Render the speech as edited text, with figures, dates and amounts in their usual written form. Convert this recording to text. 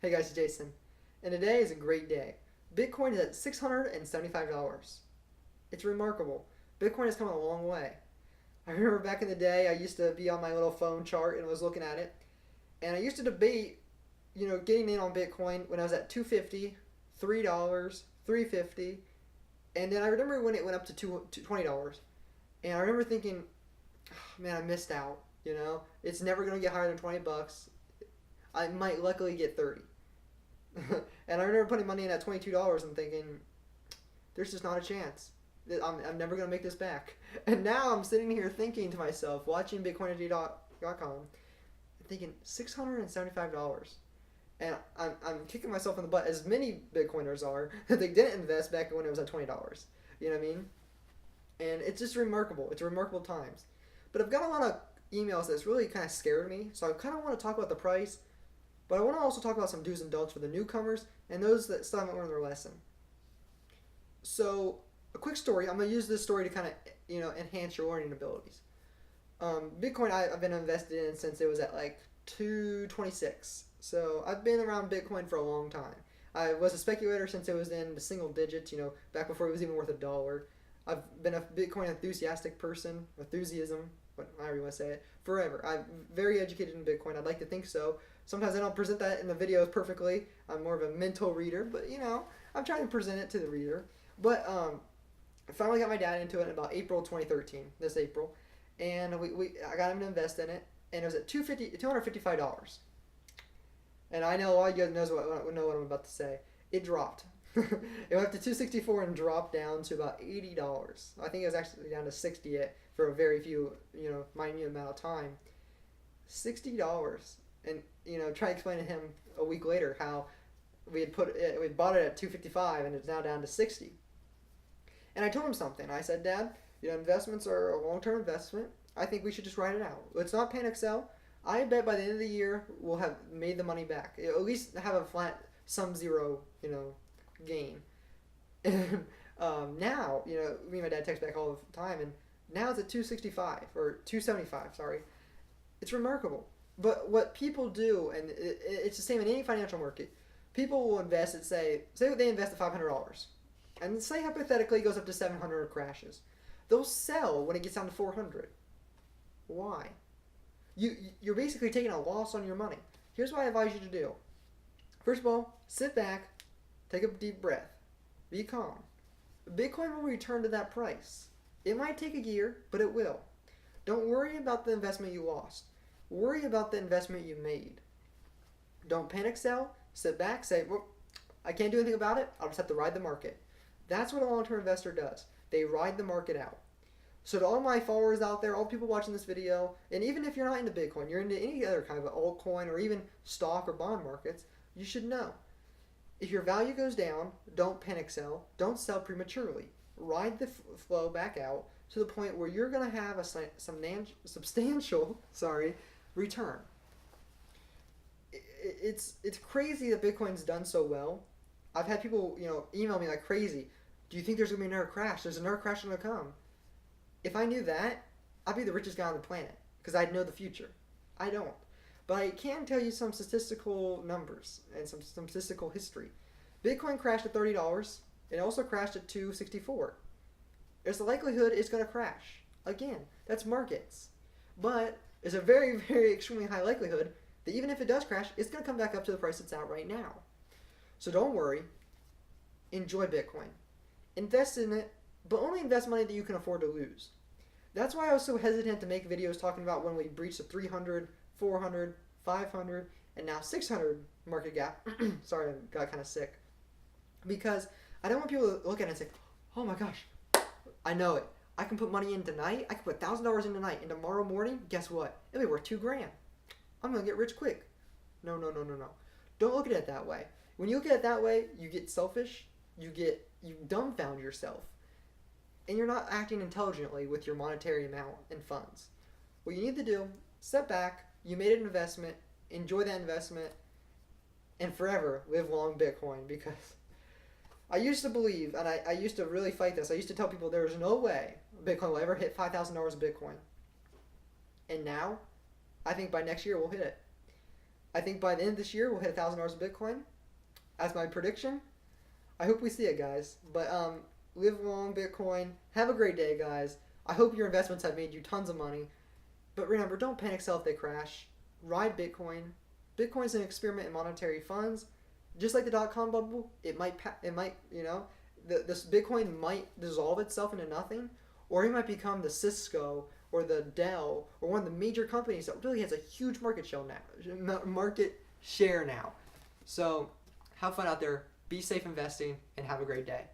Hey guys, it's Jason, and today is a great day. Bitcoin is at $675. It's remarkable. Bitcoin has come a long way. I remember back in the day, I used to be on my little phone chart and was looking at it, and I used to debate, getting in on Bitcoin when I was at 250, $3, 350, and then I remember when it went up to $20, and I remember thinking, oh, man, I missed out. It's never gonna get higher than $20. I might luckily get 30. And I remember putting money in at $22 and thinking, there's just not a chance. I'm never going to make this back. And now I'm sitting here thinking to myself, watching Bitcoinergy.com, thinking $675. And I'm kicking myself in the butt, as many Bitcoiners are, that they didn't invest back when it was at $20. You know what I mean? And it's just remarkable. It's remarkable times. But I've got a lot of emails that's really kind of scared me. So I kind of want to talk about the price. But I want to also talk about some do's and don'ts for the newcomers and those that still haven't learned their lesson. So, a quick story. I'm going to use this story to kind of, enhance your learning abilities. Bitcoin I've been invested in since it was at like 226. So, I've been around Bitcoin for a long time. I was a speculator since it was in the single digits, back before it was even worth $1. I've been a Bitcoin enthusiasm, however you want to say it, forever. I'm very educated in Bitcoin. I'd like to think so. Sometimes I don't present that in the videos perfectly. I'm more of a mental reader, but I'm trying to present it to the reader. But I finally got my dad into it in about April 2013, this April, and I got him to invest in it, and it was at $255. And I know all you guys know what I'm about to say. It dropped. It went up to 264 and dropped down to about $80. I think it was actually down to 60 for a very few, minute amount of time. $60. And try to explain to him a week later how we bought it at 255 and it's now down to 60. And I told him something. I said, Dad, investments are a long-term investment. I think we should just ride it out. Let's not panic sell. I bet by the end of the year we'll have made the money back. At least have a flat sum zero, gain. And now, me and my dad text back all the time, and now it's at 265 or 275. Sorry, it's remarkable. But what people do, and it's the same in any financial market, people will invest at say they invest at $500, and say hypothetically it goes up to 700 or crashes. They'll sell when it gets down to 400. Why? You're basically taking a loss on your money. Here's what I advise you to do. First of all, sit back, take a deep breath, be calm. Bitcoin will return to that price. It might take a year, but it will. Don't worry about the investment you lost. Worry about the investment you made. Don't panic sell. Sit back, say, well, I can't do anything about it. I'll just have to ride the market. That's what a long-term investor does. They ride the market out. So to all my followers out there, all the people watching this video, and even if you're not into Bitcoin, you're into any other kind of altcoin or even stock or bond markets, you should know. If your value goes down, don't panic sell. Don't sell prematurely. Ride the flow back out to the point where you're going to have a substantial return. It's crazy that Bitcoin's done so well. I've had people email me like crazy. Do you think there's gonna be another crash? There's another crash gonna come. If I knew that, I'd be the richest guy on the planet because I'd know the future. I don't, but I can tell you some statistical numbers and some statistical history. Bitcoin crashed at $30. It also crashed at 264. There's a likelihood it's gonna crash again. That's markets, but there's a very, very extremely high likelihood that even if it does crash, it's going to come back up to the price it's at right now. So don't worry. Enjoy Bitcoin. Invest in it, but only invest money that you can afford to lose. That's why I was so hesitant to make videos talking about when we breached the 300, 400, 500, and now 600 market gap. Sorry, I got kind of sick. Because I don't want people to look at it and say, oh my gosh, I know it. I can put money in tonight. I can put $1,000 in tonight, and tomorrow morning, guess what? It'll be worth $2,000. I'm gonna get rich quick. No. Don't look at it that way. When you look at it that way, you get selfish. You dumbfound yourself, and you're not acting intelligently with your monetary amount and funds. What you need to do: step back. You made an investment. Enjoy that investment, and forever live long Bitcoin. Because I used to believe, and I used to really fight this. I used to tell people there was no way Bitcoin will ever hit $5,000 of Bitcoin. And now, I think by next year we'll hit it. I think by the end of this year we'll hit $1,000 of Bitcoin. That's my prediction. I hope we see it, guys. But live long Bitcoin. Have a great day, guys. I hope your investments have made you tons of money. But remember, don't panic sell if they crash. Ride Bitcoin. Bitcoin's an experiment in monetary funds. Just like the dot-com bubble, it might this Bitcoin might dissolve itself into nothing, or it might become the Cisco or the Dell or one of the major companies that really has a huge market share now. So have fun out there, be safe investing, and have a great day.